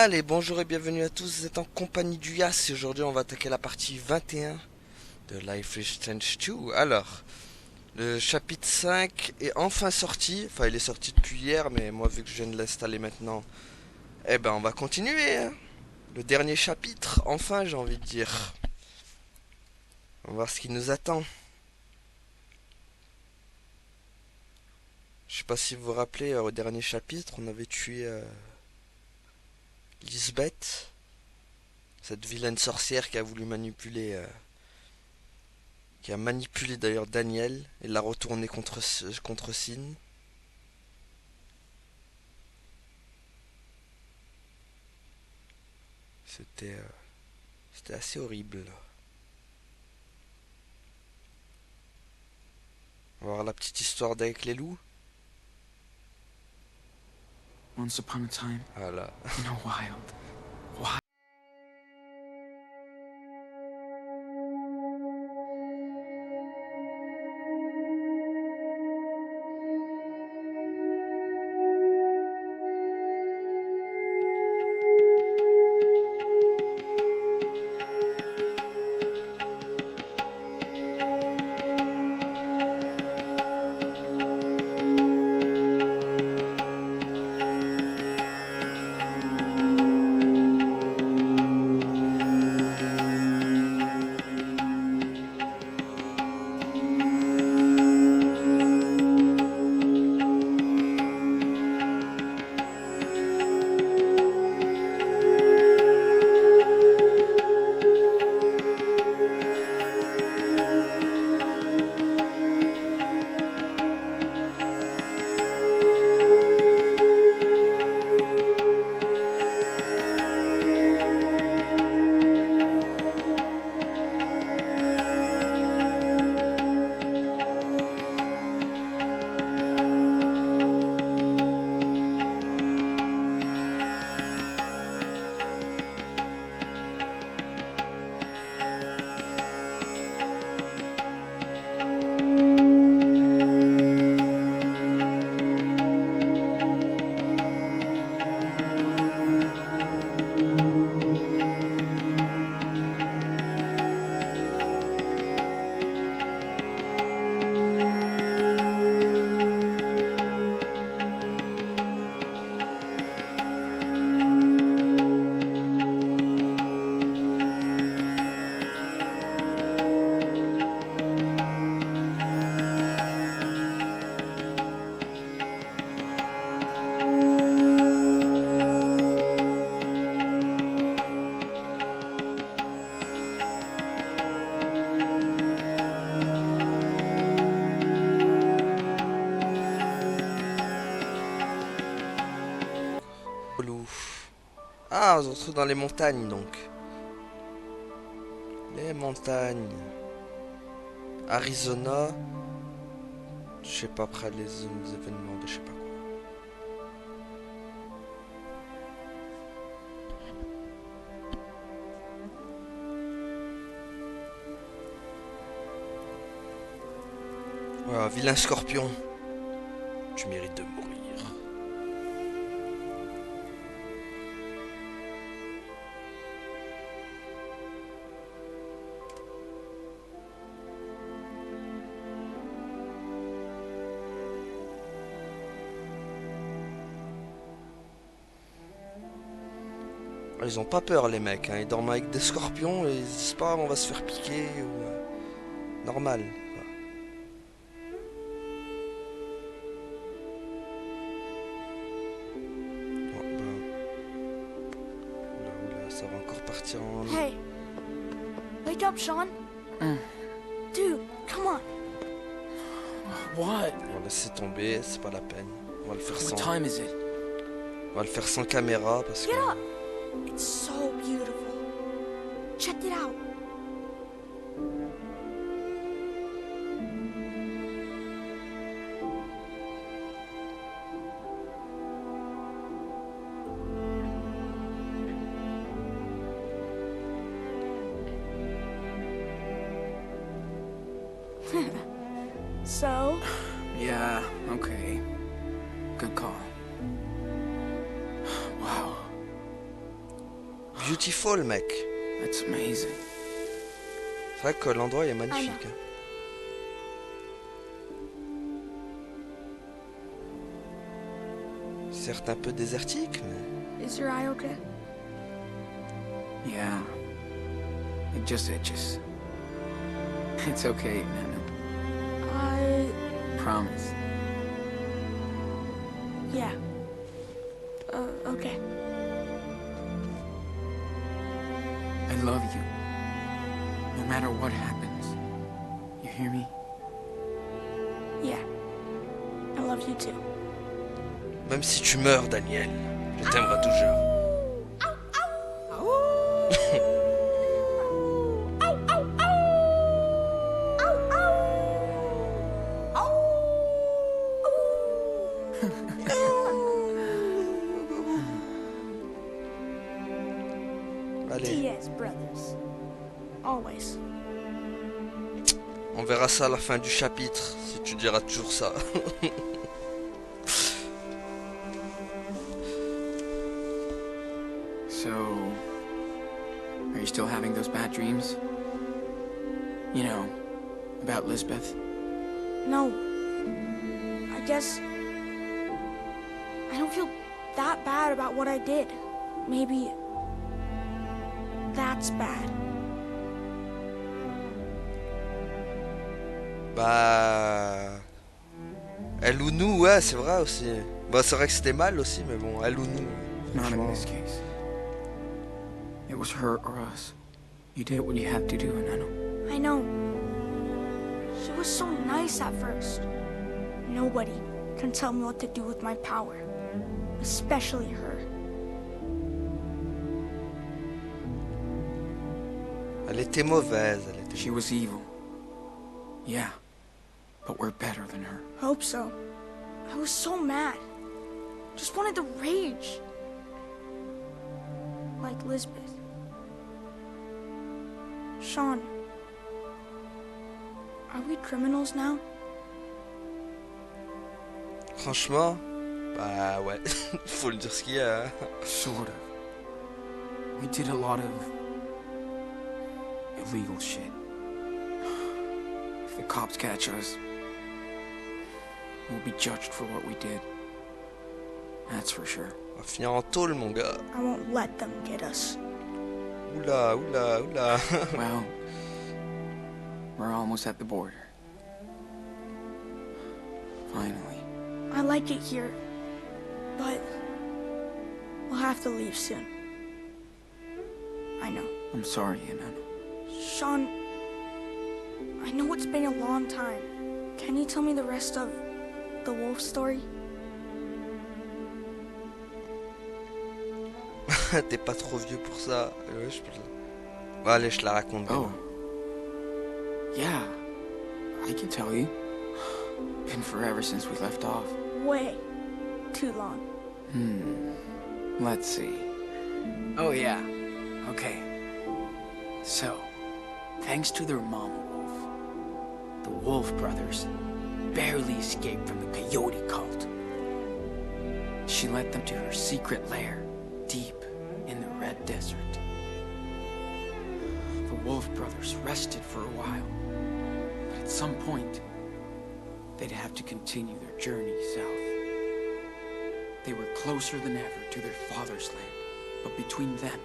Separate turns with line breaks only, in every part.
Allez, bonjour et bienvenue à tous, vous êtes en compagnie du Yas et aujourd'hui on va attaquer la partie 21 de Life is Strange 2. Alors, le chapitre 5 est enfin sorti, enfin il est sorti depuis hier mais moi vu que je viens de l'installer maintenant, eh ben on va continuer hein. Le dernier chapitre, enfin j'ai envie de dire. On va voir ce qui nous attend. Je sais pas si vous vous rappelez, au dernier chapitre on avait tué Lisbeth, cette vilaine sorcière qui a voulu manipuler... qui a manipulé d'ailleurs Daniel et l'a retourné contre Sin. C'était c'était assez horrible. On va voir la petite histoire d'avec les loups.
Once upon a time,
Voilà.
in a wild.
Loup. Ah, on se retrouve dans les montagnes donc. Les montagnes. Arizona. Je sais pas, après les zones événements de je sais pas quoi. Voilà, vilain scorpion. Tu mérites de mourir. Ils ont pas peur les mecs, hein. Ils dorment avec des scorpions et ils disent pas on va se faire piquer ou normal. Quoi. Bon, oula, ça va encore partir en...
Hey, wake up, Sean. Dude, come on.
What?
On va laisser tomber, c'est pas la peine. On va le faire
What
sans...
time is it?
On va le faire sans caméra parce que...
Get up. It's so beautiful. Check it out. So,
Yeah, okay. Good call. Wow.
beautiful, mec.
That's amazing.
C'est vrai que l'endroit est magnifique. Hein. Certes un peu désertique, mais...
Is your eye okay?
Yeah. It just itches. It's okay, Nana. Promise.
Yeah. Okay.
I love you. No matter what happens. You hear me?
Yeah. I love you too.
Même si tu meurs, Daniel, je t'aimerai toujours. Allez,
Diaz brothers. Always.
on verra ça à la fin du chapitre, si tu diras toujours ça.
So, are you still having those bad dreams? You know, about Lisbeth?
No. I guess I don't feel that bad about what I did. Maybe that's bad.
Bah... Elle ou nous, ouais, c'est vrai aussi. Bah, c'est vrai que c'était mal aussi, mais bon, elle ou nous.
Not in
franchement.
this case. It was her or us. You did what you had to do, Nano.
I know. She was so nice at first. Nobody can tell me what to do with my power. Especially her.
Elle était mauvaise, elle était...
She was evil. Yeah, but we're better than her.
Hope so. I was so mad. Just wanted to rage. Like Lisbeth. Sean. Are we criminals now?
Franchement, bah ouais, faut le dire ce qu'il y a.
Sort of. We did a lot of illegal shit. If the cops catch us, we'll be judged for what we did. That's for sure.
On va finir en tôle, mon gars.
I won't let them get us.
Oula, oula, oula.
Well, we're almost at the border. Finally.
I like it here, but we'll have to leave soon. I know.
I'm sorry, Nano.
Sean, I know it's been a long time. Can you tell me the rest of the wolf story?
T'es pas trop vieux pour ça. Ouais, je peux... Bon, allez, je la raconte.
Oh. Yeah, I can tell you. Been forever since we left off.
Way too long.
Let's see. Oh yeah, okay. So, thanks to their mama wolf, the Wolf brothers barely escaped from the coyote cult. She led them to her secret lair, deep in the Red Desert. The Wolf brothers rested for a while, but at some point, they'd have to continue their journey south. They were closer than ever to their father's land, but between them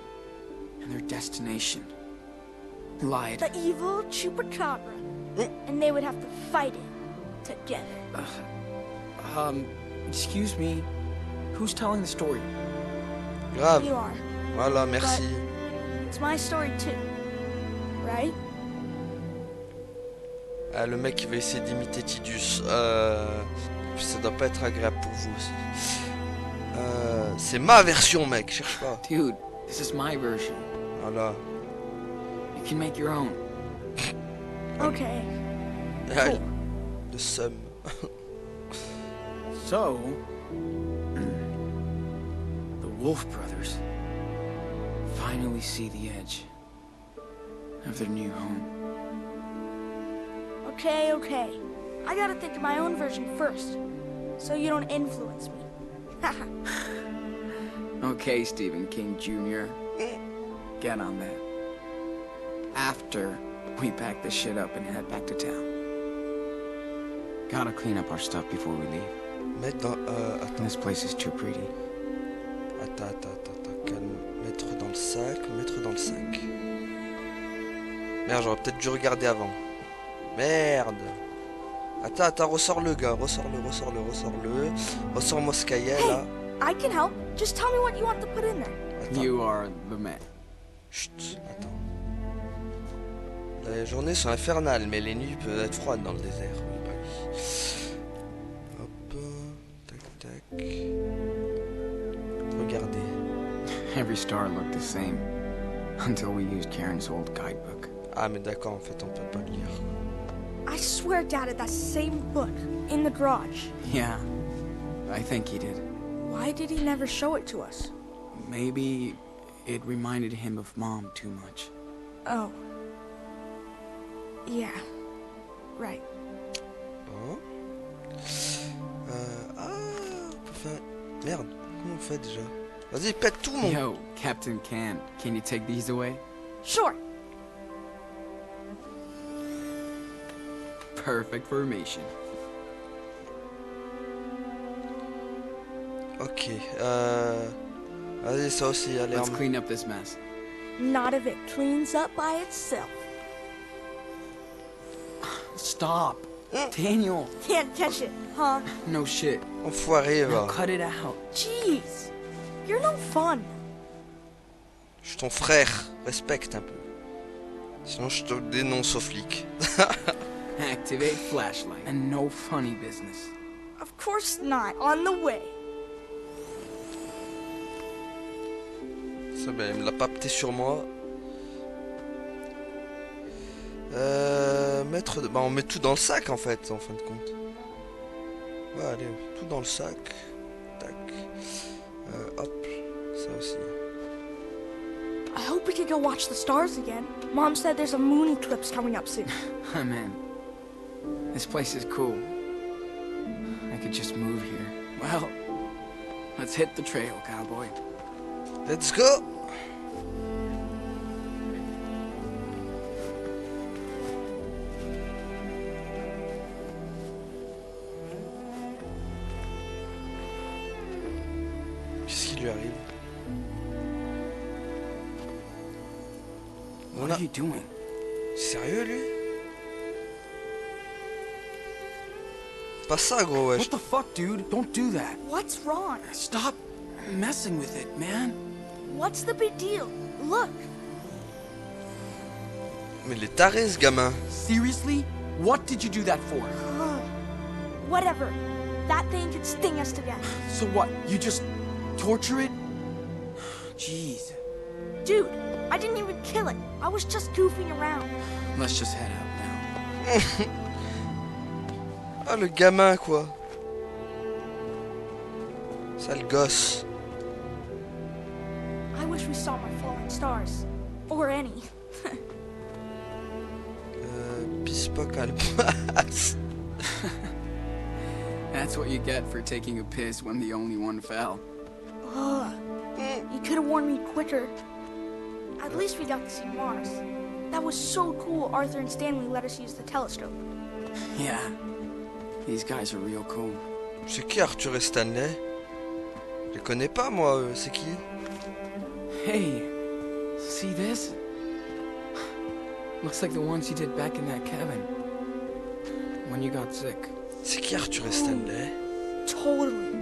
and their destination lied...
The evil Chupacabra. And they would have to fight it together.
Excuse me, who's telling the story?
Grave.
You are.
Voilà, merci.
It's my story too. Right?
Ah, le mec, il va essayer d'imiter Tidus. Puis ça doit pas être agréable pour vous aussi. C'est ma version, mec, cherche pas.
Dude, this is my version.
Voilà.
You can make your own.
Okay.
Allez, le seum.
So, the Wolf brothers finally see the edge of their new home.
Okay, okay. I gotta think of my own version first, so you don't influence me.
Okay, Stephen King Jr. get on that. After we pack the shit up and head back to town. Gotta clean up our stuff before we leave.
Mettre dans... attends.
This place is too pretty.
Attends, calme. Mettre dans le sac, Merde, j'aurais peut-être dû regarder avant. Merde. Attends, ressors-le, gars. Ressors-le. Ressors-moi ce cahier, là.
I can help. Just tell me what you want to put in there.
Attends.
You are the man.
Chut, attends. Les journées sont infernales, mais les nuits peuvent être froides dans le désert. Oui, bah oui. Hop, tac. Regardez.
Every star looked the same. Until we used Karen's old guidebook.
Ah, mais d'accord, en fait, on peut pas le lire.
I swear Dad had that same book in the garage.
Yeah, I think he did.
Why did he never show it to us?
Maybe it reminded him of Mom too much.
Oh. Yeah. Right.
Bon. On peut faire... Merde, comment on fait déjà? Vas-y, pète tout, mon...
Yo, Captain Can you take these away?
Sure.
Perfect formation.
Ok, vas-y, ça aussi, allez.
Let's clean up this mess.
Not if it cleans up by itself.
Stop. Daniel.
Can't catch it, huh?
No shit.
Enfoiré,
Now
va.
cut it out.
Jeez. You're no fun.
Je suis ton frère, respecte un peu. Sinon je te dénonce aux flics.
Activate flashlight. And no funny business.
Of course not. On the way.
Ça, ben, il me l'a pas pété sur moi. Mettre... Bah, on met tout dans le sac, en fait, en fin de compte. Ouais, allez, tout dans le sac. Tac. Hop, ça aussi.
I hope we can go watch the stars again. Mom said there's a moon eclipse coming up soon.
I'm in. This place is cool. I could just move here. Well, let's hit the trail, cowboy.
Let's go! Qu'est-ce qui lui arrive?
What are you doing?
Sérieux, lui? Pas ça, gros, wesh.
What the fuck, dude? Don't do that.
What's wrong?
Stop messing with it, man.
What's the big deal? Look.
Mais il est taré, ce gamin.
Seriously? What did you do that for?
Whatever. That thing could sting us to death.
So what? You just torture it? Jeez.
Dude, I didn't even kill it. I was just goofing around.
Let's just head out now.
Ah, le gamin, quoi. Sale gosse.
I wish we saw my falling stars. Or any.
Pisse pas quand elle passe.
That's what you get for taking a piss when the only one fell.
Ugh. You could have warned me quicker. At least we got to see Mars. That was so cool Arthur and Stanley let us use the telescope.
Yeah. These guys are real cool.
C'est qui Arthur et Stanley? Je les connais pas, moi, c'est qui?
Hey, see this? Looks like the ones you did back in that cabin. When you got sick.
C'est qui Arthur et Stanley?
Totally.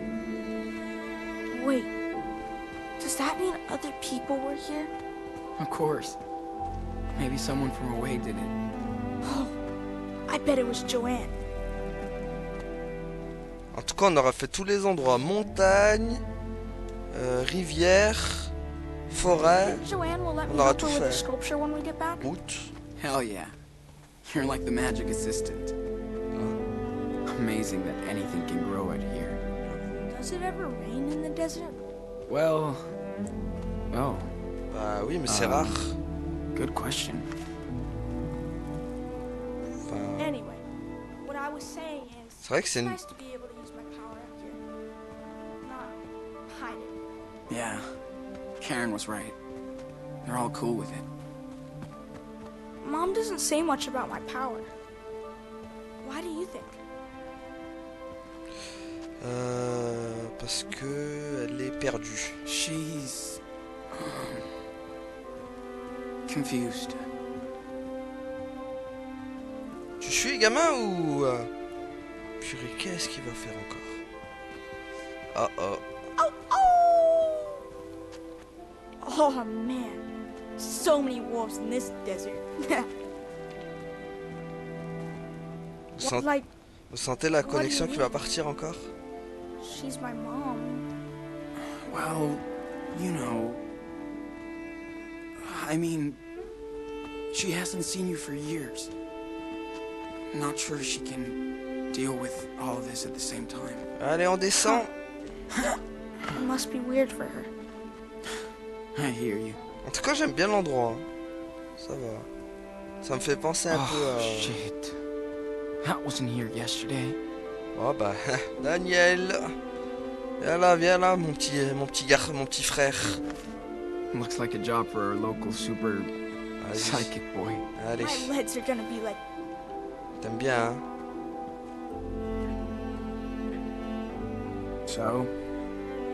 Wait. Does that mean other people were here?
Of course. Maybe someone from away did it.
Oh, I bet it was Joanne.
En tout cas, on aura fait tous les endroits. Montagne, rivière, forêt,
Joanne will let me
on aura
help
tout
her with the
fait.
sculpture when we get back.
Route.
Hell yeah. You're like the magic assistant. Amazing that anything can grow out here.
Does it ever rain in the desert?
Well... Oh,
Bah oui, mais c'est rare.
good question.
Enfin,
Anyway, what I was saying is,
c'est vrai que c'est
it's
une...
nice to be able to use my power out here. Not hide it.
Yeah, Karen was right. They're all cool with it.
Mom doesn't say much about my power. Why do you think?
Parce que elle est perdue.
She's... confused.
Tu suis gamin ou... Purée, qu'est-ce qu'il va faire encore? Oh oh.
Oh man, so many wolves in this desert. Like,
Vous sentez la connexion qui va partir encore?
she's my mom.
Well, you know... I mean... She hasn't seen you for years. Not sure she can deal with all of this at the same time.
Allez, on descend.
It must be weird for her.
I hear you.
En tout cas, j'aime bien l'endroit. Ça va. Ça me fait penser un peu à...
shit. That wasn't here yesterday.
Oh bah, Daniel. Viens là, mon petit frère.
Looks like a job for our local super
Allez.
psychic boy.
Allez,
My legs are gonna be like...
t'aimes bien, hein?
So,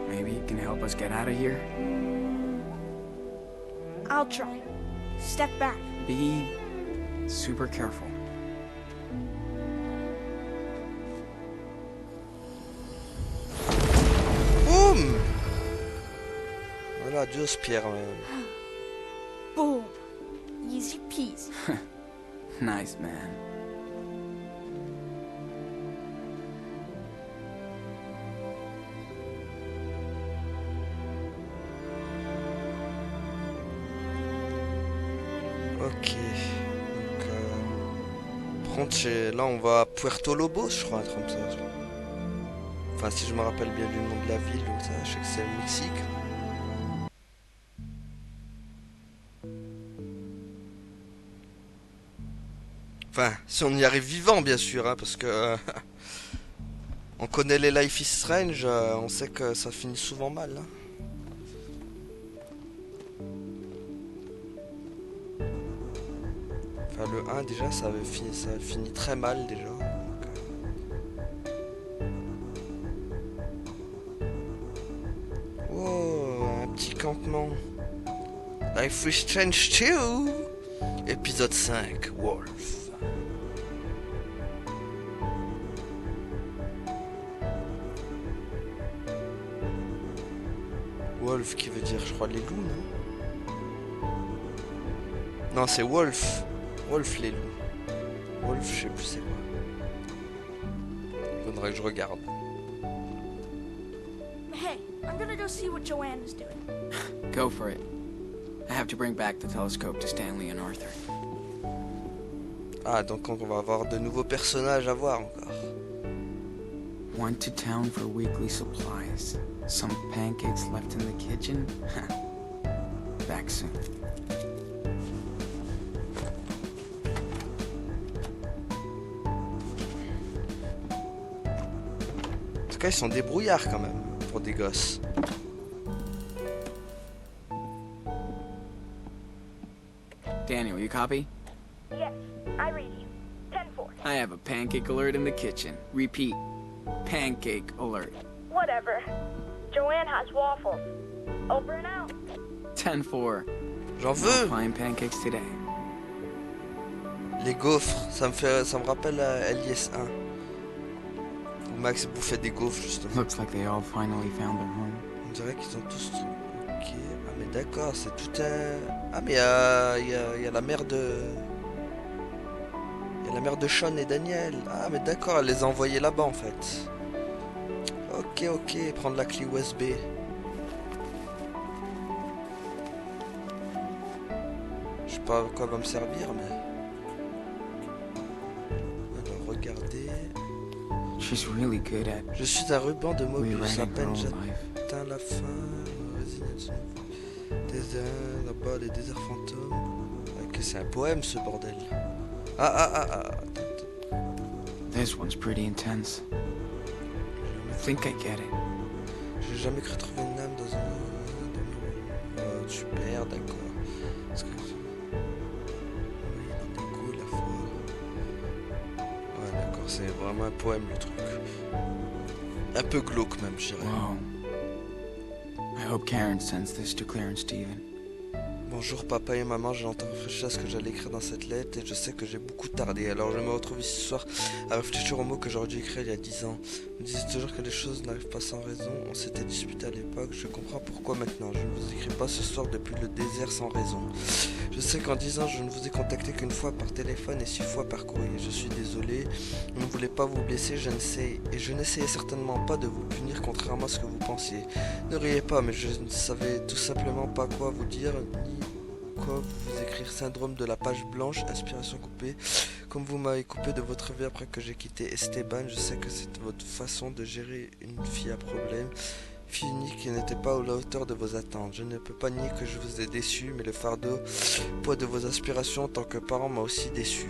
maybe you can help us get out of here?
I'll try. Step back.
Be super careful.
Boum! Voilà, Dios Pierre.
Boom. Easy peasy.
Nice, man.
Ok. Donc, par contre, là, on va à Puerto Lobos, je crois, un truc comme ça. Enfin, si je me rappelle bien du nom de la ville, ou ça, je sais que c'est le Mexique. Enfin, si on y arrive vivant, bien sûr, hein, parce que on connaît les Life is Strange, on sait que ça finit souvent mal. Hein. Enfin, le 1 déjà, ça avait fini très mal déjà. Oh, un petit campement. Life is Strange 2, épisode 5, Wolf. Wolf qui veut dire, je crois, les loups, non? Non, c'est Wolf. Wolf, les loups. Wolf, je sais plus c'est quoi. Il faudrait que je regarde.
Hey, I'm gonna go see what Joanne is doing.
Go for it. I have to bring back the telescope to Stanley and Arthur.
Ah, donc on va avoir de nouveaux personnages à voir encore.
Went to town for weekly supplies. Some pancakes left in the kitchen? Back soon.
En tout cas, ils sont débrouillards quand même, pour des gosses.
Daniel, you copy?
Yes, I read you. 10-4.
I have a pancake alert in the kitchen. Repeat. Pancake alert.
Whatever. Joanne has waffles. Over and out.
10-4.
J'en veux.
Fine pancakes today.
Les gaufres, ça me rappelle LIS1. Où Max bouffait des gaufres justement.
Looks like they all finally found their home.
On dirait qu'ils ont tous... Ok, ah mais d'accord, c'est tout un... Ah mais il y a la mère de... Il y a la mère de Sean et Daniel. Ah mais d'accord, elle les a envoyés là-bas en fait. Ok, prendre la clé USB. Je sais pas à quoi va me servir mais... Alors regardez...
She's really good at
Je suis un ruban de Mobius, à
rewriting her
peine
own life.
j'atteins la fin. Désert, là-bas, les déserts fantômes. Ok, c'est un poème ce bordel. Ah.
This one's pretty intense. I think I get it.
J'ai jamais cru trouver une âme dans un... Oh, super, d'accord. Parce que... Oui, dans des coups, la foi. Ouais, d'accord, c'est vraiment un poème le truc. Un peu glauque même, je dirais.
Whoa. I hope Karen sends this to Claire and Steven.
Bonjour papa et maman, j'ai longtemps réfléchi à ce que j'allais écrire dans cette lettre et je sais que j'ai beaucoup tardé. Alors je me retrouve ici ce soir à réfléchir aux mots que j'aurais dû écrire il y a 10 ans. On me disait toujours que les choses n'arrivent pas sans raison. On s'était disputé à l'époque, je comprends pourquoi maintenant. Je ne vous écris pas ce soir depuis le désert sans raison. Je sais qu'en 10 ans je ne vous ai contacté qu'une fois par téléphone et 6 fois par courrier. Je suis désolé, je ne voulais pas vous blesser, je n'essayais certainement pas de vous punir contrairement à ce que vous pensiez. Ne riez pas, mais je ne savais tout simplement pas quoi vous dire, ni quoi vous écrire. Syndrome de la page blanche, inspiration coupée. Comme vous m'avez coupé de votre vie après que j'ai quitté Esteban, je sais que c'est votre façon de gérer une fille à problème. Fille unique qui n'était pas à la hauteur de vos attentes. Je ne peux pas nier que je vous ai déçu, mais le fardeau, poids de vos aspirations en tant que parent m'a aussi déçu.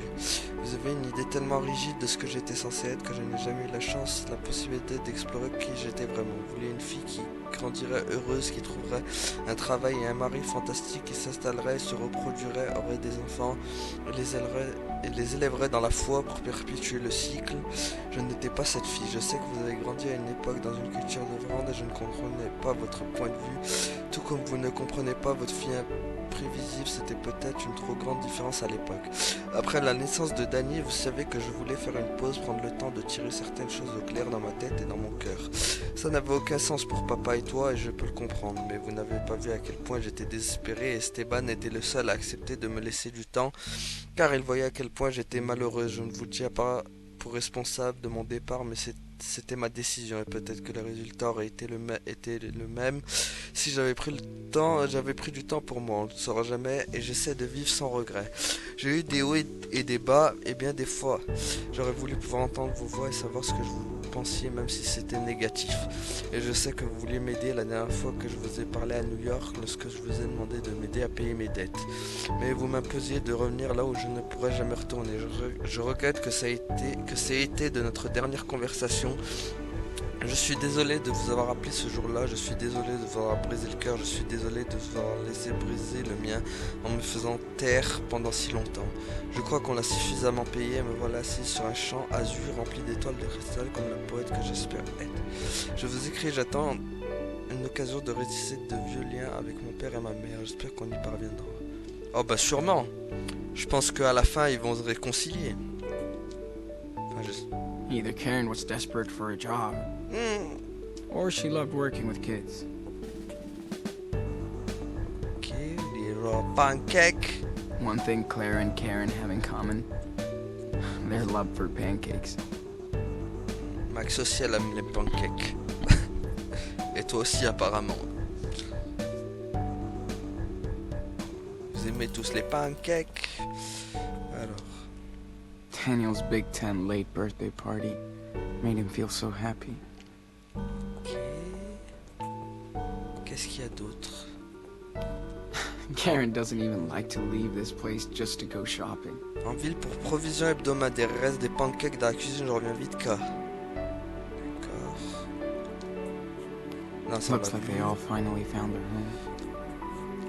Vous avez une idée tellement rigide de ce que j'étais censé être que je n'ai jamais eu la chance, la possibilité d'explorer qui j'étais vraiment. Vous voulez une fille qui grandirait heureuse, qui trouverait un travail et un mari fantastique, qui s'installerait, se reproduirait, aurait des enfants, et les élèverait dans la foi pour perpétuer le cycle. Je n'étais pas cette fille. Je sais que vous avez grandi à une époque dans une culture de vente et je ne comprenais pas votre point de vue. Tout comme vous ne comprenez pas votre fille imprévisible, c'était peut-être une trop grande différence à l'époque. Après la naissance de Danny, vous savez que je voulais faire une pause, prendre le temps de tirer certaines choses au clair dans ma tête et dans mon cœur. Ça n'avait aucun sens pour papa et toi et je peux le comprendre, mais vous n'avez pas vu à quel point j'étais désespéré et Esteban était le seul à accepter de me laisser du temps car il voyait à quel point j'étais malheureuse. Je ne vous tiens pas pour responsable de mon départ, mais c'était ma décision et peut-être que le résultat aurait été le même si j'avais pris du temps pour moi. On ne le saura jamais et j'essaie de vivre sans regret. J'ai eu des hauts et des bas et bien des fois j'aurais voulu pouvoir entendre vos voix et savoir ce que vous pensiez même si c'était négatif. Et je sais que vous vouliez m'aider la dernière fois que je vous ai parlé à New York lorsque je vous ai demandé de m'aider à payer mes dettes. Mais vous m'imposiez de revenir là où je ne pourrais jamais retourner. Je regrette que ça ait été de notre dernière conversation. Je suis désolé de vous avoir appelé ce jour-là, je suis désolé de vous avoir brisé le cœur, je suis désolé de vous avoir laissé briser le mien en me faisant taire pendant si longtemps. Je crois qu'on l'a suffisamment payé, me voilà assis sur un champ azur rempli d'étoiles de cristal comme le poète que j'espère être. Je vous écris, j'attends une occasion de rétisser de vieux liens avec mon père et ma mère, j'espère qu'on y parviendra. Oh bah sûrement, je pense qu'à la fin ils vont se réconcilier. Enfin,
Either Karen was desperate for a job, or she loved working with kids.
Ok, little pancake.
One thing Claire and Karen have in common, their love for pancakes.
Max aussi elle aime les pancakes. Et toi aussi apparemment. Vous aimez tous les pancakes. Alors.
Daniel's Big Ten late birthday party made him feel so happy.
Ok. Qu'est-ce qu'il y a d'autre?
Karen doesn't even like to leave this place just to go shopping.
En ville pour provisions hebdomadaires, il reste des pancakes dans la cuisine, je reviens vite K. D'accord. Non, ça
Looks like they all finally found their home.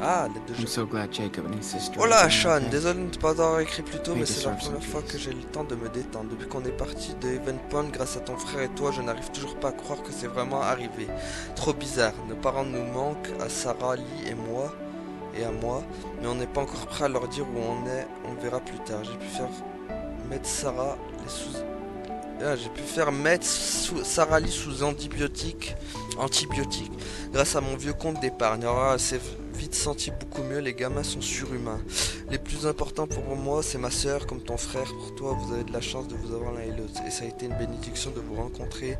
Ah, les deux
I'm so glad Jacob and his sister.
Oh là,
are doing
Sean,
okay.
désolé de ne pas avoir écrit plus tôt,
They
mais c'est la
deserve some
première fois
peace.
que j'ai le temps de me détendre. Depuis qu'on est parti de Even Point, grâce à ton frère et toi, je n'arrive toujours pas à croire que c'est vraiment arrivé. Trop bizarre. Nos parents nous manquent, à Sarah, Lee et moi, à moi, mais on n'est pas encore prêt à leur dire où on est. On le verra plus tard. J'ai pu faire mettre Sarah Lee sous antibiotiques grâce à mon vieux compte d'épargne. Alors, c'est vite senti beaucoup mieux, les gamins sont surhumains. Les plus importants pour moi, c'est ma soeur comme ton frère. Pour toi, vous avez de la chance de vous avoir l'un et l'autre. Et ça a été une bénédiction de vous rencontrer.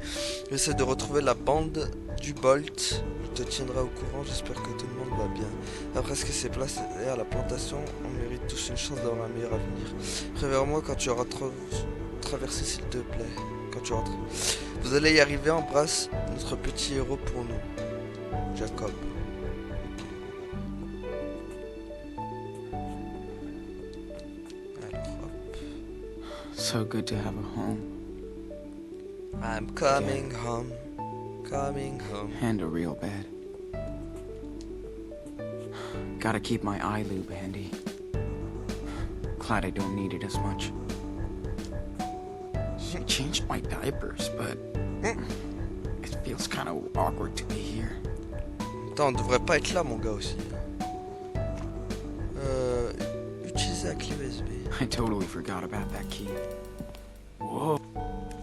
J'essaie de retrouver la bande du Bolt. Je te tiendrai au courant, j'espère que tout le monde va bien. Après ce qui s'est passé à la plantation, on mérite tous une chance d'avoir un meilleur avenir. Préviens-moi quand tu auras traversé, s'il te plaît. Quand tu rentres. Vous allez y arriver, embrasse notre petit héros pour nous. Jacob. Alors, hop.
So good to have a home.
I'm coming home. Coming home.
And a real bed. Gotta keep my eye lube handy. Glad I don't need it as much. She changed my diapers, but it feels kind of awkward to be here.
Attends, on devrait pas être là, mon gars, aussi. Utiliser la clé USB.
I totally forgot about that key. Whoa.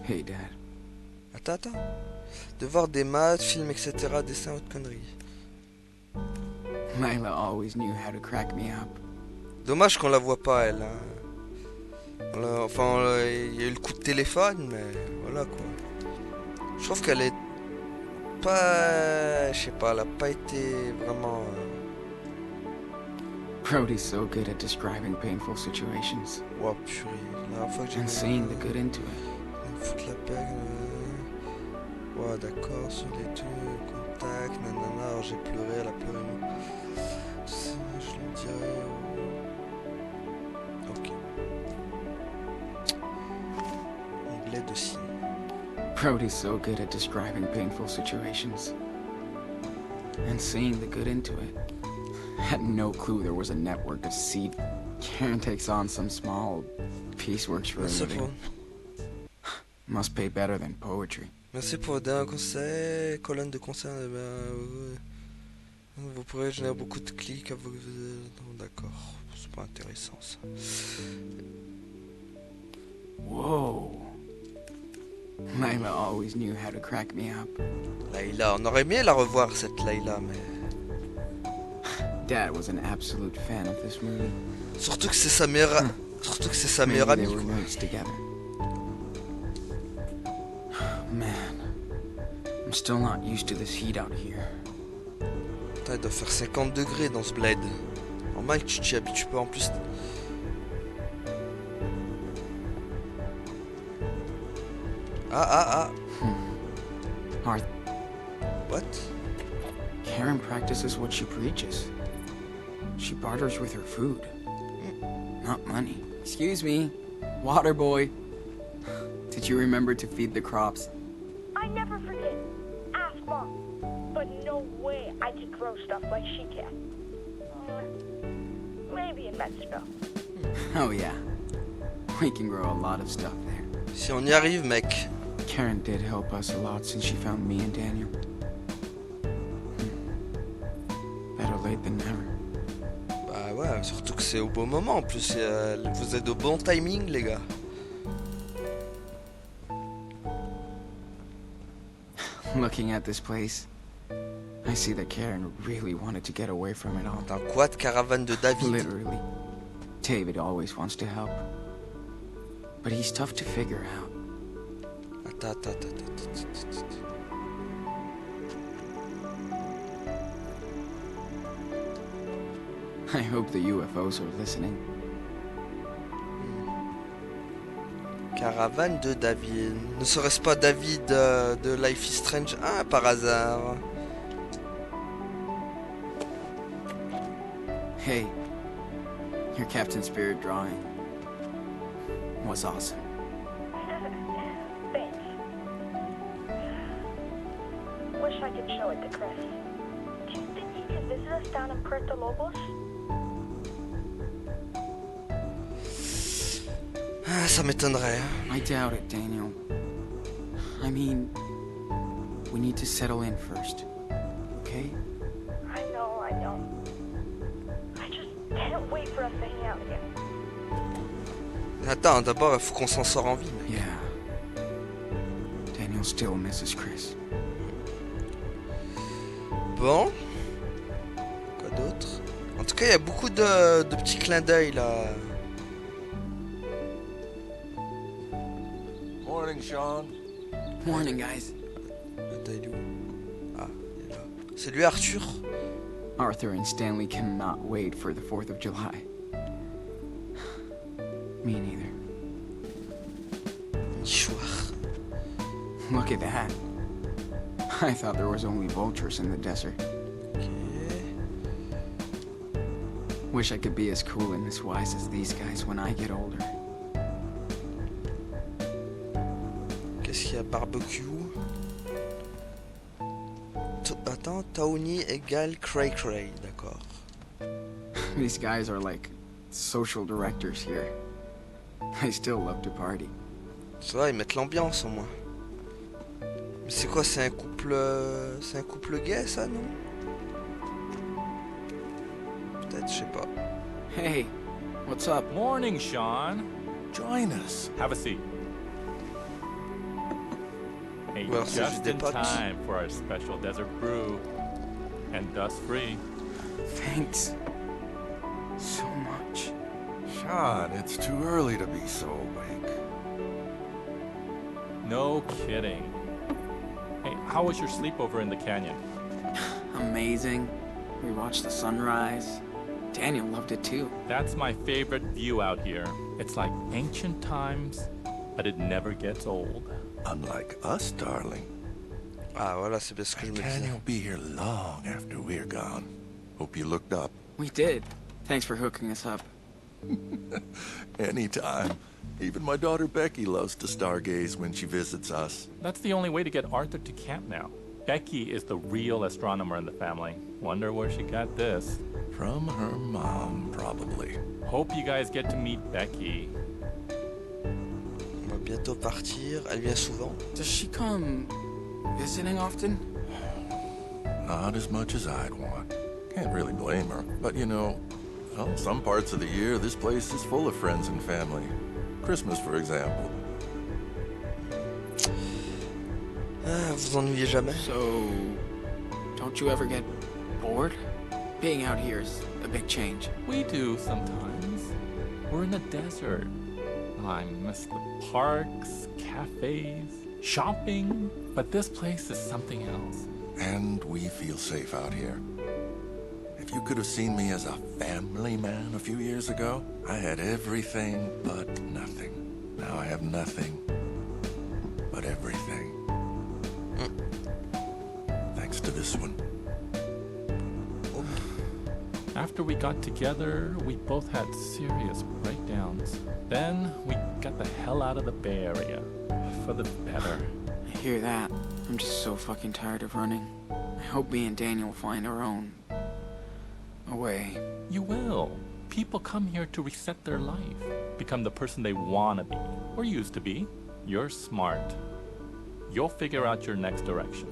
Hey, Dad.
Attends. Devoir des maths, films, etc. Dessin, autre connerie.
Layla always knew how to crack me up.
Dommage qu'on la voit pas, elle. Hein. Enfin, il y a eu le coup de téléphone, mais voilà quoi. Je trouve qu'elle est pas... Je sais pas, elle a pas été vraiment...
Brody's so good at describing painful situations.
Ouah, purée. La dernière fois que j'ai...
And seeing the good into it.
Foutre la paix... Ouais, d'accord, sur les tout, contact, nanana, alors j'ai pleuré, elle a pleuré. Je lui dirais... Ok. Onglet de signe.
Brody's so good at describing painful situations. And seeing the good into it. Had no clue there was a network of seed. Karen takes on some small pieceworks for a
Merci
living. Must pay better than poetry.
Merci pour le dernier conseil, colonne de conseils. Vous pourrez générer beaucoup de clics. D'accord, c'est pas intéressant ça.
Whoa. Layla always knew how to crack me up.
Layla, on aurait aimé la revoir cette Layla, mais...
Dad was an absolute fan of this movie.
Surtout que c'est sa meilleure... Surtout que c'est sa meilleure
Maybe
amie,
they were
quoi.
nerds together. Man, I'm still not used to this heat out here.
Putain, il doit faire 50 degrés dans ce bled. Normal que tu t'y habitues pas en plus. Ah.
Arthur,
What?
Karen practices what she preaches. She barters with her food, not money. Excuse me, water boy. Did you remember to feed the crops?
I never forget. Ask Mom. But no way I can grow stuff like she can. Maybe in Mexico.
Oh yeah, we can grow a lot of stuff there.
Si on y arrive, mec.
Karen did help us a lot since she found me and Daniel. Better late than never.
Bah ouais, surtout que c'est au bon moment en plus. Vous êtes au bon timing, les gars.
Looking at this place, I see that Karen really wanted to get away from it all.
Dans quad caravane de David.
Literally. David always wants to help. But he's tough to figure out.
Attends.
I hope the UFOs are listening.
Caravane de David. Ne serait-ce pas David de Life is Strange 1 par hasard?
Hey, your Captain Spirit drawing was awesome.
Thanks. Wish I could show it to Chris. Do you think he could visit us down in Puerto Lobos?
Ah, ça m'étonnerait.
I doubt it, Daniel. I mean, we need to settle in first, okay?
I know. I just can't wait for us to hang out again.
Attends, d'abord, il faut qu'on s'en sort en vie, mec.
Yeah. Daniel still misses Chris.
Bon. Quoi d'autre? En tout cas, il y a beaucoup de petits clins d'œil, là.
Morning, Sean.
Morning, guys.
Attends, il est où? Ah, il est là. C'est lui, Arthur?
Arthur and Stanley cannot wait for the 4th of July. Me neither.
Nichoir.
Look at that. I thought there was only vultures in the desert.
Ok.
Wish I could be as cool and as wise as these guys when I get older.
Qu'est-ce qu'il y a? Barbecue. Attends, Tawny égale Cray Cray, d'accord.
These guys are like social directors here. I still love to party.
Ça va, ils mettent l'ambiance au moins. Mais c'est quoi, c'est un couple gay ça, non? Peut-être, je sais pas.
Hey, what's up?
Morning, Sean.
Join us.
Have a seat. Hey,
Well, c'est juste
just
des
in
potes.
time for our special desert brew. And dust-free.
Thanks. So much.
Sean, it's too early to be so awake.
No kidding. Hey, how was your sleepover in the canyon?
Amazing. We watched the sunrise. Daniel loved it too.
That's my favorite view out here. It's like ancient times, but it never gets old.
Unlike us, darling.
Ah voilà, c'est bien ce que je me disais.
Daniel will be here long after we're gone. Hope you looked up.
We did. Thanks for hooking us up.
Anytime. Even my daughter Becky loves to stargaze when she visits us.
That's the only way to get Arthur to camp now. Becky is the real astronomer in the family. Wonder where she got this.
From her mom, probably.
Hope you guys get to meet Becky.
On va bientôt partir. Elle vient souvent.
Does she come visiting often?
Not as much as I'd want. Can't really blame her. But you know, well, some parts of the year, this place is full of friends and family. Christmas, for example.
Ah, vous ennuyez jamais?
So, don't you ever get bored? Being out here is a big change.
We do sometimes. We're in the desert. I miss the parks, cafes, shopping, but this place is something else.
And we feel safe out here. If you could have seen me as a family man a few years ago, I had everything but nothing. Now I have nothing but everything. Thanks to this one.
After we got together, we both had serious breakdowns. Then we got the hell out of the Bay Area. For the better.
I hear that. I'm just so fucking tired of running. I hope me and Daniel find our own way.
You will. People come here to reset their life. Become the person they wanna be. Or used to be. You're smart. You'll figure out your next direction.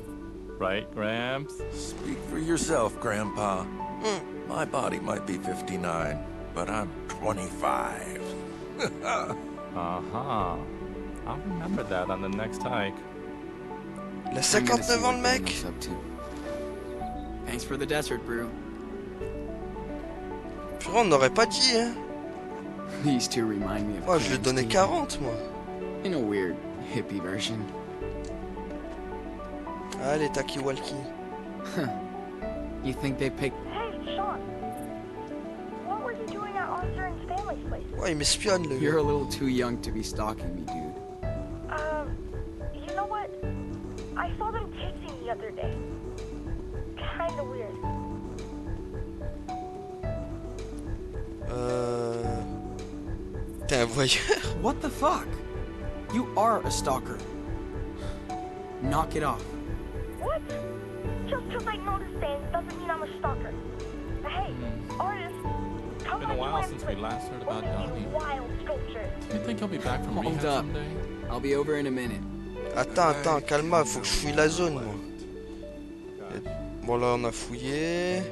Right, Gramps?
Speak for yourself, Grandpa. My body might be 59, but I'm 25.
Uh-huh. I'll remember that on the next hike.
Il a
I'm gonna see
59 ans,
what
le mec?
Daniel's up to. Thanks for the desert brew.
Purée, on n'aurait pas dit, hein?
These two remind me of
Moi, je lui ai donné
Clancy.
40, moi.
In a weird, hippie version.
Allez, Taki-Walkie.
You think they picked...
Hey, Sean. What were you doing at Arthur and Stanley's place?
Ouais, il m'espionne, le
You're
gars.
a little too young to be stalking me, dude.
You know what? I saw them kissing the other day. Kinda weird.
T'es un voyeur?
What the fuck? You are a stalker. Knock it off.
What? Just 'cause I noticed things doesn't mean I'm a stalker. Hey, artist, come
Been a
on
while
to
since
my
we
place.
last heard
We're
about
making
Donnie.
wild sculptures.
Do you think he'll be back from
Hold
rehab
up.
someday?
I'll be over in a minute.
Attends, calme-moi, faut que je fouille la zone, moi. Bon, là, on a fouillé.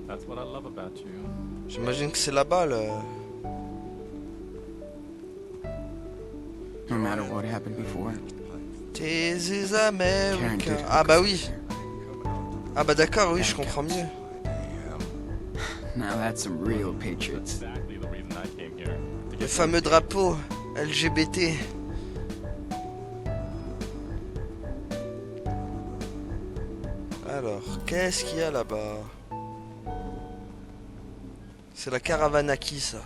That's what I love about you.
J'imagine que c'est là-bas, là.
No matter what happened before.
This is
Karen
America.
did
Ah
hook
bah
us
oui.
up there.
Ah bah d'accord, oui, je
That
comprends
counts.
mieux.
Now that's some real patriots.
Exactly the reason I came here. To
Le
get
fameux drapeau LGBT. Alors, qu'est-ce qu'il y a là-bas? C'est la caravane à qui, ça?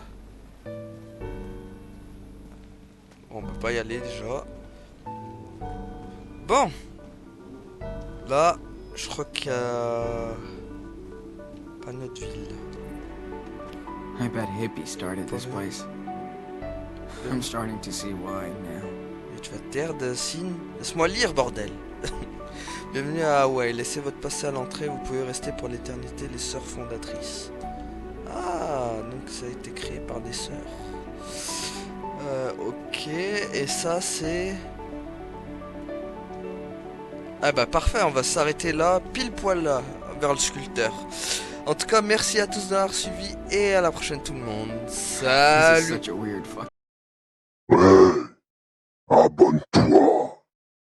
On peut pas y aller déjà. Bon. Là, je crois qu'il y a... Pas notre ville.
I bet hippies started this place. I'm starting to see why now.
Et tu vas te taire de signe. Laisse-moi lire, bordel. Bienvenue à Hawaï. Laissez votre passé à l'entrée. Vous pouvez rester pour l'éternité, les sœurs fondatrices. Ah, donc ça a été créé par des sœurs. Ok, et ça c'est... Ah bah parfait, on va s'arrêter là, pile poil là, vers le sculpteur. En tout cas, merci à tous d'avoir suivi et à la prochaine tout le monde.
This is
Salut.
such a weird fuck.